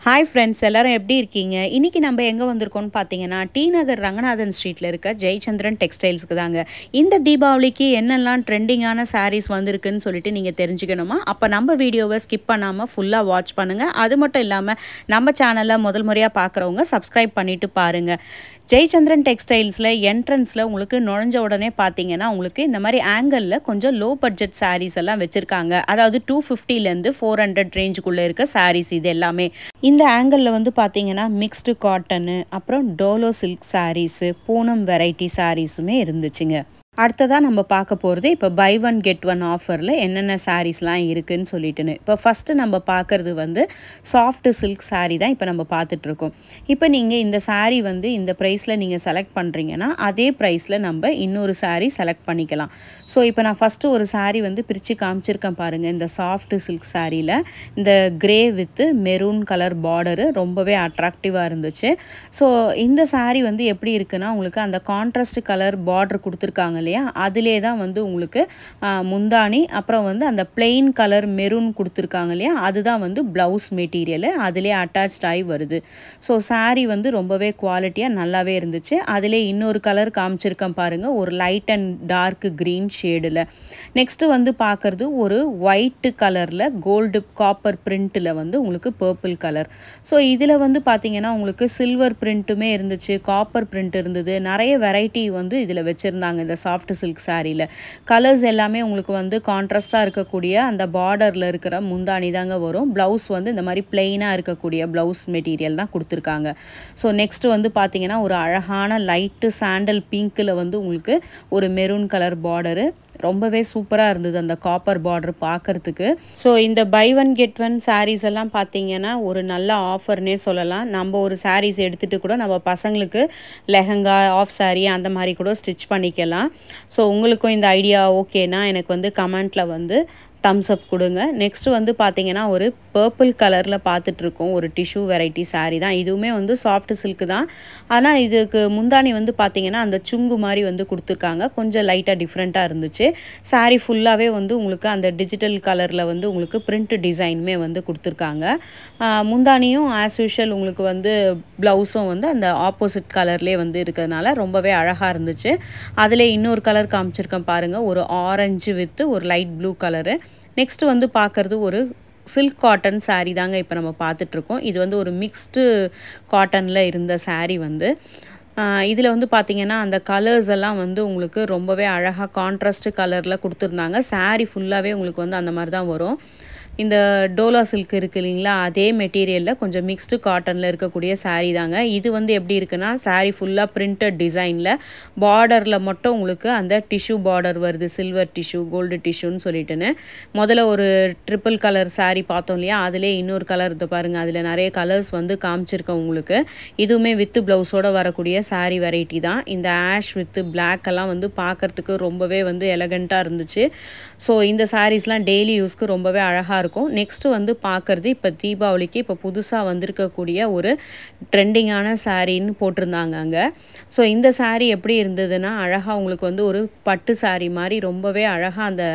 Hi friends, எல்லாரும் எப்படி இருக்கீங்க? இன்னைக்கு நம்ம எங்க வந்திருக்கோம்னு பாத்தீங்கன்னா டி நகர் ரங்கநாதன் ஸ்ட்ரீட்ல இருக்க ஜெயச்சந்திரன் டெக்ஸ்டைல்ஸ்க்கு தாங்க. இந்த தீபாவளிக்கு என்னெல்லாம் ட்ரெண்டிங்கான sarees வந்திருக்குன்னு சொல்லிட்டு நீங்க தெரிஞ்சுக்கணுமா? அப்ப நம்ம வீடியோவை ஸ்கிப் பண்ணாம ஃபுல்லா வாட்ச் பண்ணுங்க. அது மட்டும் இல்லாம நம்ம சேனலை முதல் முறையா பார்க்குறவங்க சப்ஸ்கிரைப் பண்ணிட்டு பாருங்க. ஜெயச்சந்திரன் டெக்ஸ்டைல்ஸ்ல என்ட்ரன்ஸ்ல உங்களுக்கு நுழைஞ்ச உடனே பாத்தீங்கன்னா உங்களுக்கு இந்த மாதிரி ஆங்கிள்ல கொஞ்சம் லோ பட்ஜெட் sarees எல்லாம் வச்சிருக்காங்க. அதாவது 250ல இருந்து 400 ரேஞ்சுக்குள்ள இருக்க sarees இது எல்லாமே. இந்த ஆங்கிள்ல வந்து பாத்தீங்கன்னா மிக்ஸ்டு காட்டன், அப்புறம் dola silk sarees, Poonam variety sareesமே இருந்துச்சுங்க. அடுத்ததா நம்ம பார்க்க போகிறது இப்போ பை ஒன் கெட் ஒன் ஆஃபரில் என்னென்ன சாரீஸ்லாம் இருக்குதுன்னு சொல்லிட்டுன்னு. இப்போ ஃபஸ்ட்டு நம்ம பார்க்குறது வந்து சாஃப்ட் சில்க் சாரீ தான் இப்போ நம்ம பார்த்துட்ருக்கோம். இப்போ நீங்கள் இந்த சாரீ வந்து இந்த ப்ரைஸில் நீங்கள் செலக்ட் பண்ணுறீங்கன்னா அதே ப்ரைஸில் நம்ம இன்னொரு சாரீ செலக்ட் பண்ணிக்கலாம். ஸோ இப்போ நான் ஃபஸ்ட்டு ஒரு சாரீ வந்து பிரித்து காமிச்சிருக்கேன் பாருங்கள். இந்த சாஃப்ட் சில்க் சாரியில் இந்த grey with maroon colour border ரொம்பவே அட்ராக்டிவாக இருந்துச்சு. ஸோ இந்த சாரீ வந்து எப்படி இருக்குன்னா உங்களுக்கு அந்த கான்ட்ராஸ்ட் கலர் பார்டர் கொடுத்துருக்காங்க இல்லையா, அதிலே தான் வந்து உங்களுக்கு முந்தானி, அப்புறம் வந்து அந்த பிளெயின் கலர் மெரூன் கொடுத்துருக்காங்க இல்லையா, அதுதான் வந்து ப்ளவுஸ் மெட்டீரியலு அதிலே அட்டாச்ட் ஆகி வருது. ஸோ சாரீ வந்து ரொம்பவே குவாலிட்டியாக நல்லாவே இருந்துச்சு. அதிலே இன்னொரு கலர் காமிச்சிருக்கேன் பாருங்கள், ஒரு லைட் அண்ட் டார்க் க்ரீன் ஷேடில். நெக்ஸ்ட்டு வந்து பார்க்குறது ஒரு ஒயிட்டு கலரில் கோல்டு காப்பர் பிரிண்ட்டில் வந்து உங்களுக்கு பர்பிள் கலர். ஸோ இதில் வந்து பார்த்திங்கன்னா உங்களுக்கு சில்வர் பிரிண்ட்டுமே இருந்துச்சு, காப்பர் பிரிண்ட் இருந்தது, நிறைய வெரைட்டி வந்து இதில் வச்சுருந்தாங்க. இந்த சாஃப்ட் சில்க் சாரியில் கலர்ஸ் எல்லாமே உங்களுக்கு வந்து கான்ட்ராஸ்டாக இருக்கக்கூடிய அந்த பார்டரில் இருக்கிற முந்தானி தாங்க வரும். ப்ளவுஸ் வந்து இந்த மாதிரி பிளெயினாக இருக்கக்கூடிய ப்ளவுஸ் மெட்டீரியல் தான் கொடுத்துருக்காங்க. ஸோ நெக்ஸ்ட்டு வந்து பார்த்திங்கன்னா ஒரு அழகான லைட்டு சாண்டல் பிங்க்கில் வந்து உங்களுக்கு ஒரு மெரூன் கலர் பார்டரு ரொம்பவே சூப்பராக இருந்தது அந்த காப்பர் பார்டர் பார்க்குறதுக்கு. ஸோ இந்த buy one get one saris எல்லாம் பார்த்தீங்கன்னா ஒரு நல்ல ஆஃபர்னே சொல்லலாம். நம்ம ஒரு சாரீஸ் எடுத்துகிட்டு கூட நம்ம பசங்களுக்கு லெஹங்கா, ஆஃப் சாரீ அந்த மாதிரி கூட ஸ்டிச் பண்ணிக்கலாம். ஸோ உங்களுக்கும் இந்த ஐடியா ஓகேனா எனக்கு வந்து கமெண்ட்டில் வந்து தம்ஸ் அப் கொடுங்க. நெக்ஸ்ட்டு வந்து பார்த்திங்கன்னா ஒரு பர்பிள் கலரில் பார்த்துட்ருக்கோம் ஒரு டிஷ்யூ வெரைட்டி சாரீ தான். இதுவுமே வந்து சாஃப்ட் சில்க்கு தான். ஆனால் இதுக்கு முந்தானி வந்து பார்த்திங்கன்னா அந்த சுங்கு மாதிரி வந்து கொடுத்துருக்காங்க, கொஞ்சம் லைட்டாக டிஃப்ரெண்ட்டாக இருந்துச்சு. சாரீ ஃபுல்லாகவே வந்து உங்களுக்கு அந்த டிஜிட்டல் கலரில் வந்து உங்களுக்கு பிரிண்ட் டிசைனுமே வந்து கொடுத்துருக்காங்க. முந்தானியும் ஆஸ் யூஷுவல் உங்களுக்கு வந்து ப்ளவுஸும் வந்து அந்த ஆப்போசிட் கலர்லேயே வந்து இருக்கிறதுனால ரொம்பவே அழகாக இருந்துச்சு. அதில் இன்னொரு கலர் காமிச்சிருக்கேன் பாருங்கள், ஒரு ஆரஞ்சு வித்து ஒரு லைட் ப்ளூ கலரு. நெக்ஸ்ட்டு வந்து பார்க்குறது ஒரு சில்க் காட்டன் சாரீ தாங்க இப்போ நம்ம பார்த்துட்ருக்கோம். இது வந்து ஒரு மிக்ஸ்டு காட்டனில் இருந்த சாரீ வந்து இதில் வந்து பார்த்திங்கன்னா அந்த கலர்ஸ் எல்லாம் வந்து உங்களுக்கு ரொம்பவே அழகாக கான்ட்ராஸ்ட் கலரில் கொடுத்துருந்தாங்க. சாரீ ஃபுல்லாகவே உங்களுக்கு வந்து அந்த மாதிரி தான் வரும். இந்த டோலா சில்க் இருக்குது இல்லைங்களா, அதே மெட்டீரியலில் கொஞ்சம் மிக்ஸ்டு காட்டனில் இருக்கக்கூடிய சாரீ தாங்க. இது வந்து எப்படி இருக்குன்னா சாரீ ஃபுல்லாக பிரிண்டட் டிசைனில் பார்டரில் மட்டும் உங்களுக்கு அந்த டிஷ்யூ பார்டர் வருது, சில்வர் டிஷ்யூ, கோல்டு டிஷ்யூன்னு சொல்லிட்டுன்னு. முதல்ல ஒரு ட்ரிபிள் கலர் சாரீ பார்த்தோம் இல்லையா, அதிலே இன்னொரு கலர் இதை பாருங்கள், அதில் நிறைய கலர்ஸ் வந்து காமிச்சிருக்கேன் உங்களுக்கு. இதுவுமே வித்து ப்ளவுஸோடு வரக்கூடிய சாரீ வெரைட்டி தான். இந்த ஆஷ் வித்து பிளாக் எல்லாம் வந்து பார்க்குறதுக்கு ரொம்பவே வந்து எலகண்ட்டாக இருந்துச்சு. ஸோ இந்த சாரீஸ்லாம் டெய்லி யூஸ்க்கு ரொம்பவே அழகாக இருக்கும். நெக்ஸ்ட்டு வந்து பார்க்குறது இப்போ தீபாவளிக்கு இப்போ புதுசாக வந்திருக்கக்கூடிய ஒரு ட்ரெண்டிங்கான சாரீன்னு போட்டிருந்தாங்க அங்கே. ஸோ இந்த சாரீ எப்படி இருந்ததுன்னா அழகாக உங்களுக்கு வந்து ஒரு பட்டு சாரீ மாதிரி ரொம்பவே அழகாக அந்த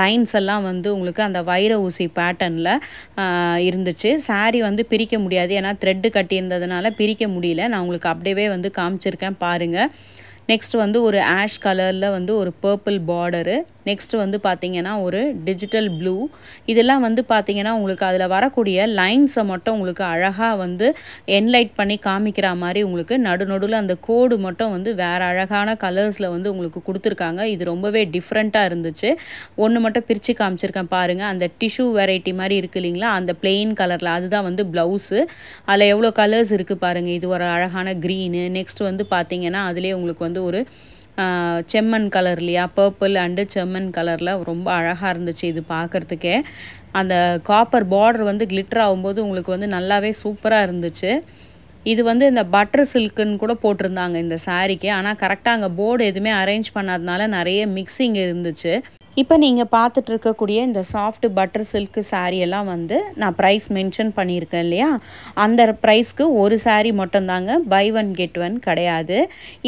லைன்ஸ் எல்லாம் வந்து உங்களுக்கு அந்த வைர ஊசி பேட்டர்னில் இருந்துச்சு. சாரீ வந்து பிரிக்க முடியாது, ஏன்னா த்ரெட்டு கட்டியிருந்ததுனால பிரிக்க முடியல. நான் உங்களுக்கு அப்படியே வந்து காமிச்சிருக்கேன் பாருங்கள். நெக்ஸ்ட் வந்து ஒரு ஆஷ் கலரில் வந்து ஒரு பர்பிள் பார்டரு. நெக்ஸ்ட்டு வந்து பார்த்திங்கன்னா ஒரு டிஜிட்டல் ப்ளூ. இதெல்லாம் வந்து பார்த்திங்கன்னா உங்களுக்கு அதில் வரக்கூடிய லைன்ஸை மட்டும் உங்களுக்கு அழகாக வந்து என்லைட் பண்ணி காமிக்கிற மாதிரி உங்களுக்கு நடுநடுவில் அந்த கோடு மட்டும் வந்து வேறு அழகான கலர்ஸில் வந்து உங்களுக்கு கொடுத்துருக்காங்க. இது ரொம்பவே டிஃப்ரெண்ட்டாக இருந்துச்சு. ஒன்று மட்டும் பிரித்து காமிச்சிருக்கேன் பாருங்கள், அந்த டிஷ்யூ வெரைட்டி மாதிரி இருக்குது இல்லைங்களா, அந்த பிளெயின் கலரில் அதுதான் வந்து ப்ளவுஸு. அதில் எவ்வளோ கலர்ஸ் இருக்குது பாருங்கள். இது ஒரு அழகான க்ரீனு. நெக்ஸ்ட் வந்து பார்த்திங்கன்னா அதிலே உங்களுக்கு வந்து ஒரு செம்மண் கலர் இல்லையா, பர்பிள் அண்டு செம்மண் கலரில் ரொம்ப அழகாக இருந்துச்சு இது பார்க்குறதுக்கே. அந்த காப்பர் பார்டர் வந்து கிளிட்டர் ஆகும்போது உங்களுக்கு வந்து நல்லாவே சூப்பராக இருந்துச்சு. இது வந்து இந்த பட்டர் சில்க்குன்னு கூட போட்டிருந்தாங்க இந்த சாரீக்கு. ஆனால் கரெக்டாக அங்கே போர்டு எதுவுமே அரேஞ்ச் பண்ணாதனால நிறைய மிக்சிங் இருந்துச்சு. இப்போ நீங்கள் பார்த்துட்டு இருக்கக்கூடிய இந்த சாஃப்ட் பட்டர் சில்க் saree எல்லாம் வந்து நான் ப்ரைஸ் மென்ஷன் பண்ணியிருக்கேன் இல்லையா, அந்த ப்ரைஸ்க்கு ஒரு saree மட்டும்தாங்க, பை ஒன் கெட் ஒன் கிடையாது.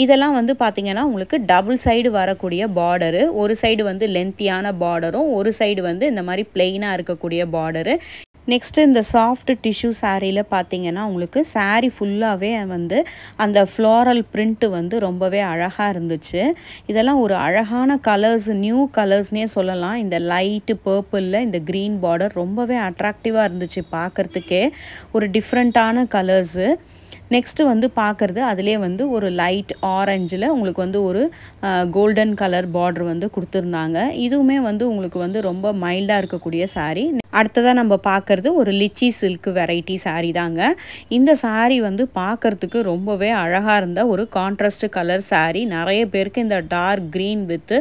இதெல்லாம் வந்து பார்த்திங்கன்னா உங்களுக்கு டபுள் சைடு வரக்கூடிய பார்டரு, ஒரு சைடு வந்து லென்த்தியான பார்டரும், ஒரு சைடு வந்து இந்த மாதிரி பிளெயினாக இருக்கக்கூடிய பார்டரு. நெக்ஸ்ட்டு இந்த சாஃப்ட் டிஷ்யூ சாரியில் பார்த்தீங்கன்னா உங்களுக்கு saree ஃபுல்லாகவே வந்து அந்த ஃப்ளோரல் பிரிண்ட்டு வந்து ரொம்பவே அழகாக இருந்துச்சு. இதெல்லாம் ஒரு அழகான கலர்ஸ், நியூ கலர்ஸ்னே சொல்லலாம். இந்த லைட்டு பர்பிளில் இந்த க்ரீன் பார்டர் ரொம்பவே அட்ராக்டிவாக இருந்துச்சு பார்க்குறதுக்கே. ஒரு டிஃப்ரெண்ட்டான கலர்ஸு. நெக்ஸ்ட்டு வந்து பார்க்குறது அதிலே வந்து ஒரு லைட் ஆரஞ்சில் உங்களுக்கு வந்து ஒரு கோல்டன் கலர் பார்டர் வந்து கொடுத்துருந்தாங்க. இதுவுமே வந்து உங்களுக்கு வந்து ரொம்ப மைல்டாக இருக்கக்கூடிய saree. அடுத்ததாக நம்ம பார்க்குறது ஒரு லிச்சி சில்க் வெரைட்டி saree தாங்க. இந்த saree வந்து பார்க்குறதுக்கு ரொம்பவே அழகாக இருந்த ஒரு கான்ட்ராஸ்ட் கலர் saree. நிறைய பேருக்கு இந்த டார்க் க்ரீன் வித்து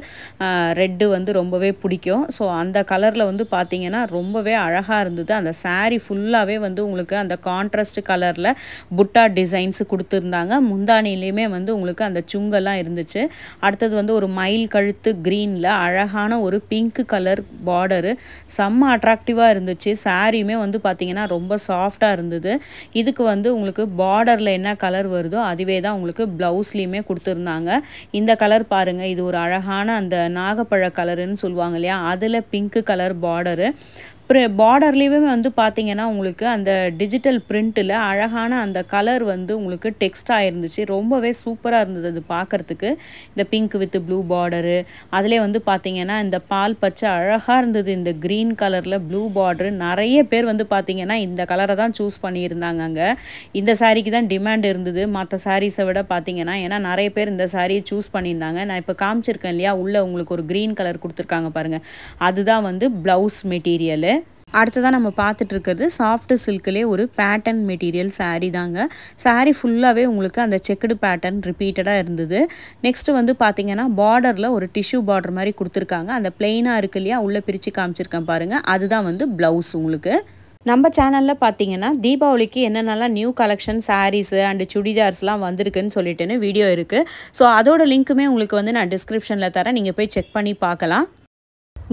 ரெட்டு வந்து ரொம்பவே பிடிக்கும். ஸோ அந்த கலரில் வந்து பார்த்திங்கன்னா ரொம்பவே அழகாக இருந்தது. அந்த saree ஃபுல்லாகவே வந்து உங்களுக்கு அந்த கான்ட்ராஸ்ட் கலரில் புட்டா டிசைன்ஸ் கொடுத்துருந்தாங்க. முந்தானிலையுமே வந்து உங்களுக்கு அந்த சுங்கெல்லாம் இருந்துச்சு. அடுத்தது வந்து ஒரு மயில் கழுத்து க்ரீனில் அழகான ஒரு பிங்க் கலர் பார்டரு, செம்ம அட்ராக்டிவாக இருந்துச்சு. சாரியுமே வந்து பார்த்திங்கன்னா ரொம்ப சாஃப்டாக இருந்தது. இதுக்கு வந்து உங்களுக்கு பார்டரில் என்ன கலர் வருதோ அதுவே தான் உங்களுக்கு ப்ளவுஸ்லேயுமே கொடுத்துருந்தாங்க. இந்த கலர் பாருங்கள், இது ஒரு அழகான அந்த நாகப்பழ கலருன்னு சொல்லுவாங்க இல்லையா, அதில் பிங்க் கலர் பார்டரு. பார்டர்லேயுமே வந்து பார்த்திங்கன்னா உங்களுக்கு அந்த டிஜிட்டல் பிரிண்ட்டில் அழகான அந்த கலர் வந்து உங்களுக்கு டெக்ஸ்டாக இருந்துச்சு. ரொம்பவே சூப்பராக இருந்தது அது பார்க்குறதுக்கு. இந்த பிங்க் வித் ப்ளூ பார்டரு, அதிலே வந்து பார்த்திங்கன்னா இந்த பால் பச்சை அழகாக இருந்தது. இந்த க்ரீன் கலரில் ப்ளூ பார்டரு. நிறைய பேர் வந்து பார்த்திங்கன்னா இந்த கலரை தான் சூஸ் பண்ணியிருந்தாங்க. அங்கே இந்த சாரீக்கு தான் டிமாண்ட் இருந்தது மற்ற சாரீஸை விட பார்த்திங்கன்னா. ஏன்னா நிறைய பேர் இந்த சாரியை சூஸ் பண்ணியிருந்தாங்க. நான் இப்போ காமிச்சிருக்கேன் இல்லையா, உள்ளே உங்களுக்கு ஒரு க்ரீன் கலர் கொடுத்துருக்காங்க பாருங்கள், அதுதான் வந்து ப்ளவுஸ் மெட்டீரியலு. அடுத்ததான் நம்ம பார்த்துட்டு இருக்கிறது சாஃப்ட் சில்க்லேயே ஒரு பேட்டர்ன் மெட்டீரியல் saree தாங்க. saree ஃபுல்லாகவே உங்களுக்கு அந்த செக்குடு பேட்டர்ன் ரிப்பீட்டடாக இருந்தது. நெக்ஸ்ட்டு வந்து பார்த்திங்கன்னா பார்டரில் ஒரு டிஷ்யூ பார்டர் மாதிரி கொடுத்துருக்காங்க. அந்த பிளெயினாக இருக்கு இல்லையா, உள்ளே பிரித்து காமிச்சிருக்கேன் பாருங்கள், அதுதான் வந்து ப்ளவுஸ் உங்களுக்கு. நம்ம சேனலில் பார்த்தீங்கன்னா தீபாவளிக்கு என்னென்னலாம் நியூ கலெக்ஷன் சாரீஸு அண்டு சுடிதார்ஸ்லாம் வந்திருக்குன்னு சொல்லிட்டுன்னு வீடியோ இருக்குது. ஸோ அதோட லிங்க்குமே உங்களுக்கு வந்து நான் டிஸ்கிரிப்ஷனில் தரேன், நீங்கள் போய் செக் பண்ணி பார்க்கலாம்.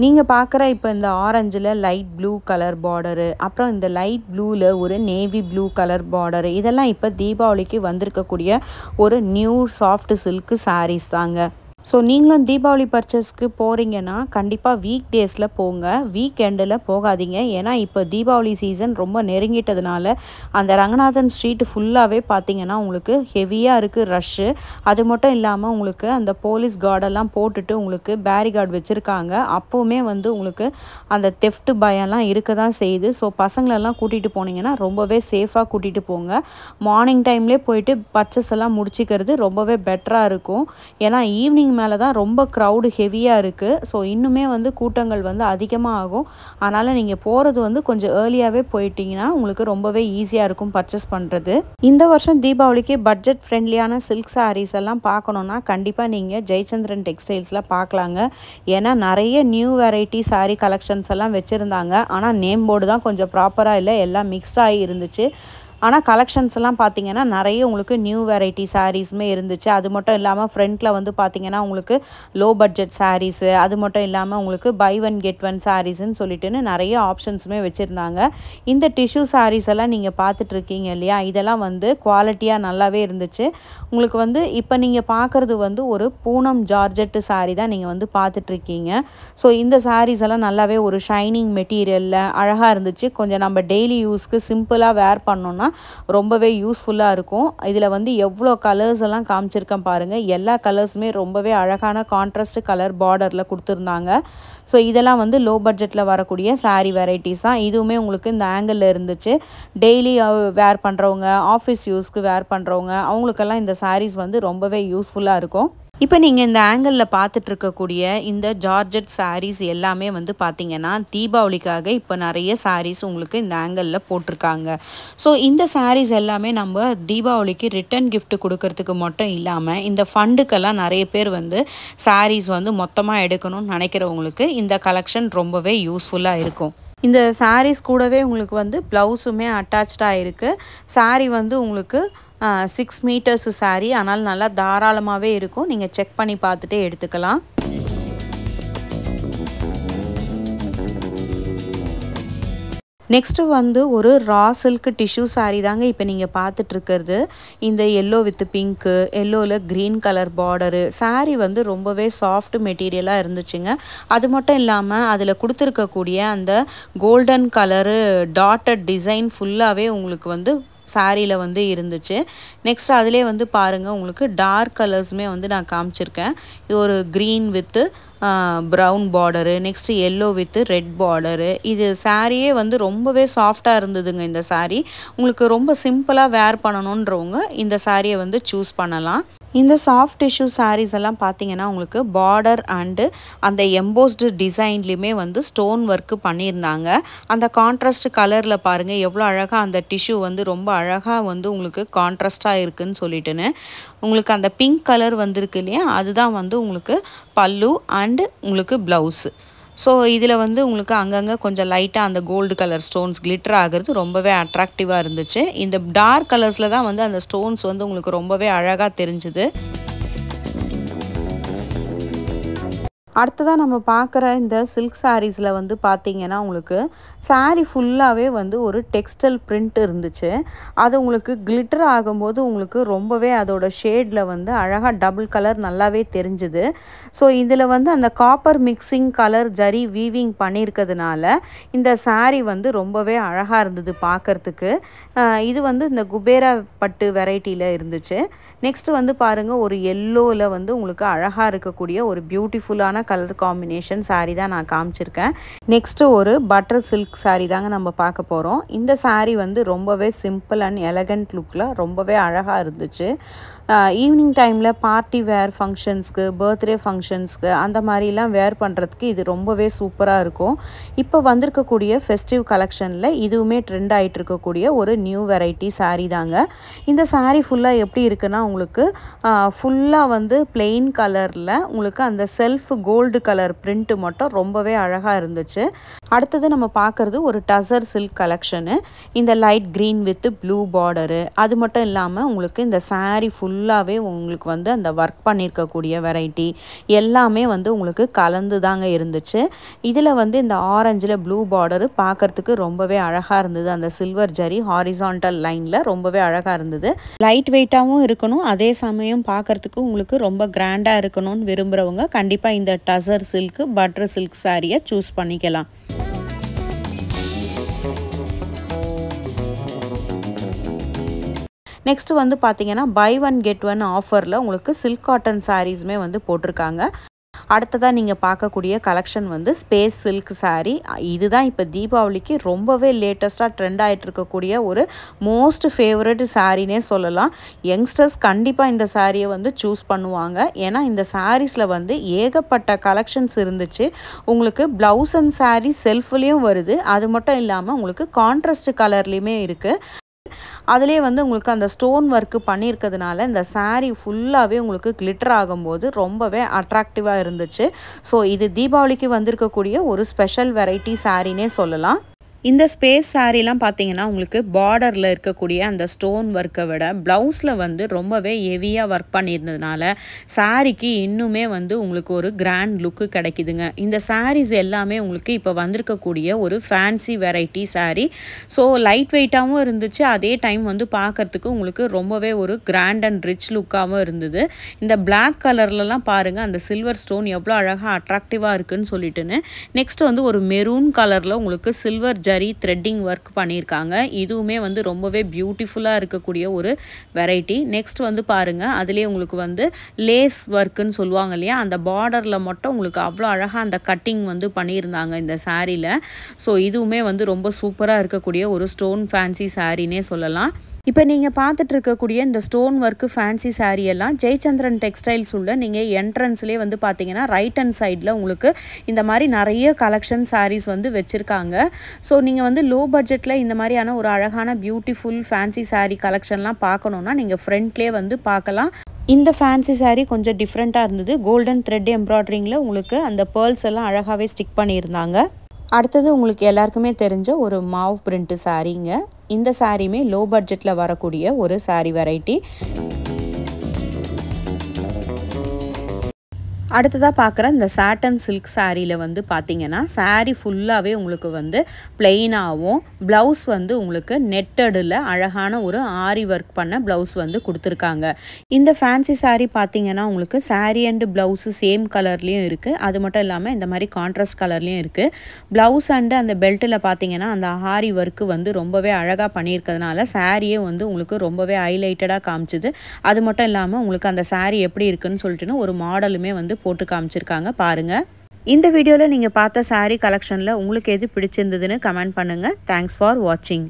நீங்கள் பார்க்குற இப்போ இந்த ஆரஞ்சில் லைட் ப்ளூ கலர் பார்டரு, அப்புறம் இந்த லைட் ப்ளூவில் ஒரு நேவி ப்ளூ கலர் பார்டரு, இதெல்லாம் இப்போ தீபாவளிக்கு வந்திருக்கக்கூடிய ஒரு நியூ சாஃப்ட் சில்க் சாரீஸ் தாங்க. ஸோ நீங்களும் தீபாவளி பர்ச்சேஸ்க்கு போகிறீங்கன்னா கண்டிப்பாக வீக் டேஸில் போங்க, வீக் எண்டில் போகாதீங்க. ஏன்னா இப்போ தீபாவளி சீசன் ரொம்ப நெருங்கிட்டதுனால அந்த ரங்கநாதன் ஸ்ட்ரீட் ஃபுல்லாகவே பார்த்திங்கன்னா உங்களுக்கு ஹெவியாக இருக்குது ரஷ்ஷு. அது மட்டும் இல்லாமல் உங்களுக்கு அந்த போலீஸ் கார்டெல்லாம் போட்டுட்டு உங்களுக்கு பேரிகார்டு வச்சுருக்காங்க. அப்போவுமே வந்து உங்களுக்கு அந்த தெஃப்ட் பயம்லாம் இருக்க தான் செய்யுது. ஸோ பசங்களெல்லாம் கூட்டிகிட்டு போனீங்கன்னா ரொம்பவே சேஃபாக கூட்டிகிட்டு போங்க. மார்னிங் டைம்லேயே போயிட்டு பர்ச்சேஸ் எல்லாம் முடிச்சிக்கிறது ரொம்பவே பெட்டராக இருக்கும். ஏன்னா ஈவினிங் மேலே தான் ரொம்ப க்ரௌடு ஹெவியாக இருக்குது. ஸோ இன்னுமே வந்து கூட்டங்கள் வந்து அதிகமாக ஆகும். அதனால் நீங்கள் போகிறது வந்து கொஞ்சம் ஏர்லியாகவே போயிட்டீங்கன்னா உங்களுக்கு ரொம்பவே ஈஸியாக இருக்கும் பர்ச்சேஸ் பண்ணுறது. இந்த வருஷம் தீபாவளிக்கு பட்ஜெட் ஃப்ரெண்ட்லியான சில்க் சாரீஸ் எல்லாம் பார்க்கணுன்னா கண்டிப்பாக நீங்கள் ஜெயச்சந்திரன் டெக்ஸ்டைல்ஸில் பார்க்கலாங்க. ஏன்னா நிறைய நியூ வெரைட்டி சாரீ கலெக்ஷன்ஸ் எல்லாம் வச்சுருந்தாங்க. ஆனால் நேம் போர்டு தான் கொஞ்சம் ப்ராப்பராக இல்லை, எல்லாம் மிக்ஸ்டாகி இருந்துச்சு. ஆனால் கலெக்ஷன்ஸ் எல்லாம் பார்த்திங்கன்னா நிறைய உங்களுக்கு நியூ வெரைட்டி சாரீஸுமே இருந்துச்சு. அது மட்டும் இல்லாமல் ஃப்ரண்ட்டில் வந்து பார்த்திங்கன்னா உங்களுக்கு லோ பட்ஜெட் சாரீஸு, அது மட்டும் இல்லாமல் உங்களுக்கு பை ஒன் கெட் ஒன் சாரீஸ்ன்னு சொல்லிட்டுன்னு நிறைய ஆப்ஷன்ஸுமே வச்சுருந்தாங்க. இந்த டிஷ்யூ சாரீஸ் எல்லாம் நீங்கள் பார்த்துட்ருக்கீங்க இல்லையா, இதெல்லாம் வந்து குவாலிட்டியாக நல்லாவே இருந்துச்சு. உங்களுக்கு வந்து இப்போ நீங்கள் பார்க்குறது வந்து ஒரு பூனம் ஜார்ஜெட்டு சாரீ தான் நீங்கள் வந்து பார்த்துட்ருக்கீங்க. ஸோ இந்த சாரீஸ் எல்லாம் நல்லாவே ஒரு ஷைனிங் மெட்டீரியலில் அழகாக இருந்துச்சு. கொஞ்சம் நம்ம டெய்லி யூஸ்க்கு சிம்பிளாக வேர் பண்ணோன்னா ரொம்பவே யூஸ்ஃபுல்லாக இருக்கும். இதில் வந்து எவ்வளோ கலர்ஸ் எல்லாம் காமிச்சிருக்கேன் பாருங்கள், எல்லா கலர்ஸுமே ரொம்பவே அழகான கான்ட்ராஸ்ட் கலர் பார்டரில் கொடுத்துருந்தாங்க. ஸோ இதெல்லாம் வந்து லோ பட்ஜெட்டில் வரக்கூடிய சாரீ வெரைட்டிஸ் தான். இதுவுமே உங்களுக்கு இந்த ஆங்கிளில் இருந்துச்சு. டெய்லி வேர் பண்ணுறவங்க, ஆஃபீஸ் யூஸ்க்கு வேர் பண்ணுறவங்க, அவங்களுக்கெல்லாம் இந்த சாரீஸ் வந்து ரொம்பவே யூஸ்ஃபுல்லாக இருக்கும். இப்போ நீங்கள் இந்த ஆங்கிளில் பார்த்துட்ருக்கக்கூடிய இந்த ஜார்ஜெட் சாரீஸ் எல்லாமே வந்து பார்த்திங்கன்னா தீபாவளிக்காக இப்போ நிறைய சாரீஸ் உங்களுக்கு இந்த ஆங்கிளில் போட்டிருக்காங்க. ஸோ இந்த சாரீஸ் எல்லாமே நம்ம தீபாவளிக்கு ரிட்டன் கிஃப்ட் கொடுக்கறதுக்கு மட்டும் இல்லாமல் இந்த ஃபண்டுக்கெல்லாம் நிறைய பேர் வந்து சாரீஸ் வந்து மொத்தமாக எடுக்கணும்னு நினைக்கிறவங்களுக்கு இந்த கலெக்ஷன் ரொம்பவே யூஸ்ஃபுல்லாக இருக்கும். இந்த சாரீஸ் கூடவே உங்களுக்கு வந்து ப்ளவுஸுமே அட்டாச்சாக இருக்குது. சாரீ வந்து உங்களுக்கு 6 மீட்டர்ஸு சாரீ, ஆனால் நல்லா தாராளமாகவே இருக்கும். நீங்கள் செக் பண்ணி பார்த்துட்டே எடுத்துக்கலாம். நெக்ஸ்ட்டு வந்து ஒரு ரா சில்க் டிஷ்யூ சாரீ தாங்க இப்போ நீங்கள் பார்த்துட்ருக்கிறது. இந்த எல்லோ வித் பிங்க்கு, எல்லோவில் க்ரீன் கலர் பார்டரு. சாரீ வந்து ரொம்பவே சாஃப்ட் மெட்டீரியலாக இருந்துச்சுங்க. அது மட்டும் இல்லாமல் அதில் கொடுத்துருக்கக்கூடிய அந்த கோல்டன் கலரு டாட்டட் டிசைன் ஃபுல்லாகவே உங்களுக்கு வந்து சாரியில் வந்து இருந்துச்சு. நெக்ஸ்ட் அதிலே வந்து பாருங்கள், உங்களுக்கு டார்க் கலர்ஸுமே வந்து நான் காமிச்சிருக்கேன். இது ஒரு green with brown border, next yellow with red border. இது சாரியே வந்து ரொம்பவே சாஃப்டாக இருந்ததுங்க. இந்த சாரீ உங்களுக்கு ரொம்ப சிம்பிளாக வேர் பண்ணணுன்றவங்க இந்த சாரியை வந்து சூஸ் பண்ணலாம். இந்த சாஃப்ட் டிஷ்யூ சாரீஸ் எல்லாம் பார்த்தீங்கன்னா உங்களுக்கு பார்டர் அண்டு அந்த எம்போஸ்டு டிசைன்லேயுமே வந்து ஸ்டோன் ஒர்க்கு பண்ணியிருந்தாங்க. அந்த கான்ட்ராஸ்ட் கலரில் பாருங்கள் எவ்வளோ அழகாக அந்த டிஷ்யூ வந்து ரொம்ப அழகாக வந்து உங்களுக்கு கான்ட்ராஸ்டாக இருக்குதுன்னு சொல்லிட்டுன்னு. உங்களுக்கு அந்த பிங்க் கலர் வந்திருக்கு இல்லையா, அதுதான் வந்து உங்களுக்கு பல்லு அண்டு உங்களுக்கு ப்ளவுஸு. ஸோ இதில் வந்து உங்களுக்கு அங்கங்கே கொஞ்சம் லைட்டாக அந்த கோல்டு கலர் ஸ்டோன்ஸ் கிளிட்டர் ஆகிறது ரொம்பவே அட்ராக்டிவாக இருந்துச்சு. இந்த டார்க் கலர்ஸில் தான் வந்து அந்த ஸ்டோன்ஸ் வந்து உங்களுக்கு ரொம்பவே அழகாக தெரிஞ்சுது. அடுத்ததாக நம்ம பார்க்குற இந்த சில்க் சாரீஸில் வந்து பார்த்திங்கன்னா உங்களுக்கு சாரீ ஃபுல்லாகவே வந்து ஒரு டெக்ஸ்டைல் பிரிண்ட் இருந்துச்சு. அது உங்களுக்கு கிளிட்டர் ஆகும்போது உங்களுக்கு ரொம்பவே அதோட ஷேடில் வந்து அழகாக டபுள் கலர் நல்லாவே தெரிஞ்சுது. ஸோ இதில் வந்து அந்த copper mixing colour zari weaving பண்ணியிருக்கிறதுனால இந்த சாரீ வந்து ரொம்பவே அழகாக இருந்தது பார்க்குறதுக்கு. இது வந்து இந்த குபேரா பட்டு வெரைட்டியில் இருந்துச்சு. நெக்ஸ்ட்டு வந்து பாருங்கள், ஒரு எல்லோவில் வந்து உங்களுக்கு அழகாக இருக்கக்கூடிய ஒரு பியூட்டிஃபுல்லான கலர் காம்பினேஷன் சாரீ தான் நான் காமிச்சிருக்கேன். நெக்ஸ்ட்டு ஒரு பட்டர் சில்க் சாரீ தாங்க நம்ம பார்க்க போகிறோம். இந்த சாரீ வந்து ரொம்பவே சிம்பிள் அண்ட் எலகண்ட் லுக்கில் ரொம்பவே அழகாக இருந்துச்சு. ஈவினிங் டைமில் பார்ட்டி வேர் ஃபங்க்ஷன்ஸ்க்கு, பர்த்டே ஃபங்க்ஷன்ஸ்க்கு அந்த மாதிரிலாம் வேர் பண்ணுறதுக்கு இது ரொம்பவே சூப்பராக இருக்கும். இப்போ வந்திருக்கக்கூடிய ஃபெஸ்டிவ் கலெக்ஷனில் இதுவுமே ட்ரெண்ட் ஆகிட்டு இருக்கக்கூடிய ஒரு நியூ வெரைட்டி சாரீ தாங்க. இந்த சாரீ ஃபுல்லாக எப்படி இருக்குன்னா உங்களுக்கு ஃபுல்லாக வந்து பிளெயின் கலரில் உங்களுக்கு அந்த செல்ஃப் கோல்டு கலர் பிரிண்ட்டு மட்டும் ரொம்பவே அழகாக இருந்துச்சு. அடுத்தது நம்ம பார்க்குறது ஒரு டசர் சில்க் கலெக்ஷனு. இந்த light green with blue border. அது மட்டும் இல்லாமல் உங்களுக்கு இந்த சாரீ ஃபுல்லாகவே உங்களுக்கு வந்து அந்த ஒர்க் பண்ணியிருக்கக்கூடிய வெரைட்டி எல்லாமே வந்து உங்களுக்கு கலந்து தாங்க இருந்துச்சு. இதில் வந்து இந்த ஆரஞ்சில் ப்ளூ பார்டரு பார்க்குறதுக்கு ரொம்பவே அழகாக இருந்தது. அந்த சில்வர் ஜரி ஹாரிசான்டல் லைனில் ரொம்பவே அழகாக இருந்தது. லைட் வெயிட்டாகவும் இருக்கணும், அதே சமயம் பார்க்குறதுக்கு உங்களுக்கு ரொம்ப கிராண்டாக இருக்கணும்னு விரும்புகிறவங்க கண்டிப்பாக இந்த டசர் சில்க்கு பட்டர் சில்க் சாரியை சூஸ் பண்ணிக்கலாம். நெக்ஸ்ட்டு வந்து பார்த்திங்கன்னா பை ஒன் கெட் ஒன் ஆஃபரில் உங்களுக்கு சில்க் காட்டன் சாரீஸுமே வந்து போட்டிருக்காங்க. அடுத்ததாக நீங்கள் பார்க்கக்கூடிய கலெக்ஷன் வந்து ஸ்பேஸ் சில்க் சாரீ. இதுதான் இப்போ தீபாவளிக்கு ரொம்பவே லேட்டஸ்ட்டாக ட்ரெண்ட் ஆகிட்டு இருக்கக்கூடிய ஒரு மோஸ்ட் ஃபேவரட் சாரீனே சொல்லலாம். யங்ஸ்டர்ஸ் கண்டிப்பாக இந்த சாரியை வந்து சூஸ் பண்ணுவாங்க. ஏன்னா இந்த சாரீஸில் வந்து ஏகப்பட்ட கலெக்ஷன்ஸ் இருந்துச்சு. உங்களுக்கு ப்ளவுஸ் அண்ட் சாரீ செல்ஃப்லேயும் வருது. அது மட்டும் இல்லாமல் உங்களுக்கு கான்ட்ராஸ்ட் கலர்லேயுமே இருக்குது. அதிலே வந்து உங்களுக்கு அந்த ஸ்டோன் ஒர்க்கு பண்ணியிருக்கிறதுனால இந்த சாரீ ஃபுல்லாகவே உங்களுக்கு கிளிட்டர் ஆகும்போது ரொம்பவே அட்ராக்டிவாக இருந்துச்சு. ஸோ இது தீபாவளிக்கு வந்திருக்கக்கூடிய ஒரு ஸ்பெஷல் வெரைட்டி சாரீனே சொல்லலாம். இந்த ஸ்பேஸ் சாரீலாம் பார்த்தீங்கன்னா உங்களுக்கு பார்டரில் இருக்கக்கூடிய அந்த ஸ்டோன் ஒர்க்கை விட ப்ளவுஸில் வந்து ரொம்பவே ஹெவியாக ஒர்க் பண்ணியிருந்ததுனால சாரீக்கு இன்னுமே வந்து உங்களுக்கு ஒரு கிராண்ட் லுக்கு கிடைக்குதுங்க. இந்த சாரீஸ் எல்லாமே உங்களுக்கு இப்போ வந்திருக்கக்கூடிய ஒரு fancy variety saree. So light வெயிட்டாகவும் இருந்துச்சு, அதே டைம் வந்து பார்க்குறதுக்கு உங்களுக்கு ரொம்பவே ஒரு கிராண்ட் அண்ட் ரிச் லுக்காகவும் இருந்தது. இந்த பிளாக் கலர்லலாம் பாருங்கள் அந்த சில்வர் ஸ்டோன் எவ்வளோ அழகாக அட்ராக்டிவாக இருக்குதுன்னு சொல்லிட்டுன்னு. நெக்ஸ்ட் வந்து ஒரு மெரூன் கலரில் உங்களுக்கு சில்வர் ஜரி த்ரெட்டிங் ஒர்க் பண்ணியிருக்காங்க. இதுவுமே வந்து ரொம்பவே பியூட்டிஃபுல்லாக இருக்கக்கூடிய ஒரு வெரைட்டி. நெக்ஸ்ட் வந்து பாருங்கள், அதிலே உங்களுக்கு வந்து லேஸ் ஒர்க்குன்னு சொல்லுவாங்க இல்லையா, அந்த பார்டரில் மட்டும் உங்களுக்கு அவ்வளோ அழகாக அந்த கட்டிங் வந்து பண்ணியிருந்தாங்க இந்த சாரியில். ஸோ இதுவுமே வந்து ரொம்ப சூப்பராக இருக்கக்கூடிய ஒரு ஸ்டோன் ஃபேன்சி சாரினே சொல்லலாம். இப்போ நீங்கள் பார்த்துட்டு இருக்கக்கூடிய இந்த ஸ்டோன் ஒர்க்கு ஃபேன்சி சாரீ எல்லாம் ஜெயச்சந்திரன் டெக்ஸ்டைல்ஸ் உள்ள நீங்கள் என்ட்ரன்ஸ்லேயே வந்து பார்த்தீங்கன்னா ரைட் ஹேண்ட் சைடில் உங்களுக்கு இந்த மாதிரி நிறைய கலெக்ஷன் சாரீஸ் வந்து வச்சுருக்காங்க. ஸோ நீங்கள் வந்து லோ பட்ஜெட்டில் இந்த மாதிரியான ஒரு அழகான பியூட்டிஃபுல் ஃபேன்சி சாரீ கலெக்ஷன்லாம் பார்க்கணுன்னா நீங்கள் ஃப்ரண்ட்லேயே வந்து பார்க்கலாம். இந்த ஃபேன்சி சாரீ கொஞ்சம் டிஃப்ரெண்ட்டாக இருந்தது. கோல்டன் த்ரெட் எம்ப்ராய்டரிங்கில் உங்களுக்கு அந்த பேர்ல்ஸ் எல்லாம் அழகாகவே ஸ்டிக் பண்ணியிருந்தாங்க. அடுத்தது உங்களுக்கு எல்லாருக்குமே தெரிஞ்ச ஒரு மாவ் பிரிண்ட் சாரீங்க. இந்த சாரியுமே லோ பட்ஜெட்டில் வரக்கூடிய ஒரு சாரீ வெரைட்டி. அடுத்ததாக பார்க்குற இந்த சாட்டன் சில்க் சாரியில் வந்து பார்த்தீங்கன்னா சாரீ ஃபுல்லாகவே உங்களுக்கு வந்து பிளெயினாகவும் ப்ளவுஸ் வந்து உங்களுக்கு நெட்டடில் அழகான ஒரு ஆரி ஒர்க் பண்ண ப்ளவுஸ் வந்து கொடுத்துருக்காங்க. இந்த ஃபேன்சி சாரீ பார்த்தீங்கன்னா உங்களுக்கு சாரீ அண்டு ப்ளவுஸு சேம் கலர்லேயும் இருக்குது. அது மட்டும் இல்லாமல் இந்த மாதிரி கான்ட்ராஸ்ட் கலர்லேயும் இருக்குது. ப்ளவுஸ் அண்டு அந்த பெல்ட்டில் பார்த்தீங்கன்னா அந்த ஆரி ஒர்க்கு வந்து ரொம்பவே அழகாக பண்ணியிருக்கிறதுனால சாரியே வந்து உங்களுக்கு ரொம்பவே ஹைலைட்டடாக காமிச்சுது. அது மட்டும் இல்லாமல் உங்களுக்கு அந்த சாரீ எப்படி இருக்குன்னு சொல்லிட்டுன்னு ஒரு மாடலுமே வந்து போட்டு காமிச்சிருக்காங்க பாருங்கள். இந்த வீடியோவில் நீங்கள் பார்த்த சாரீ கலெக்ஷனில் உங்களுக்கு எது பிடிச்சிருந்ததுன்னு கமெண்ட் பண்ணுங்கள். தேங்க்ஸ் ஃபார் வாட்சிங்.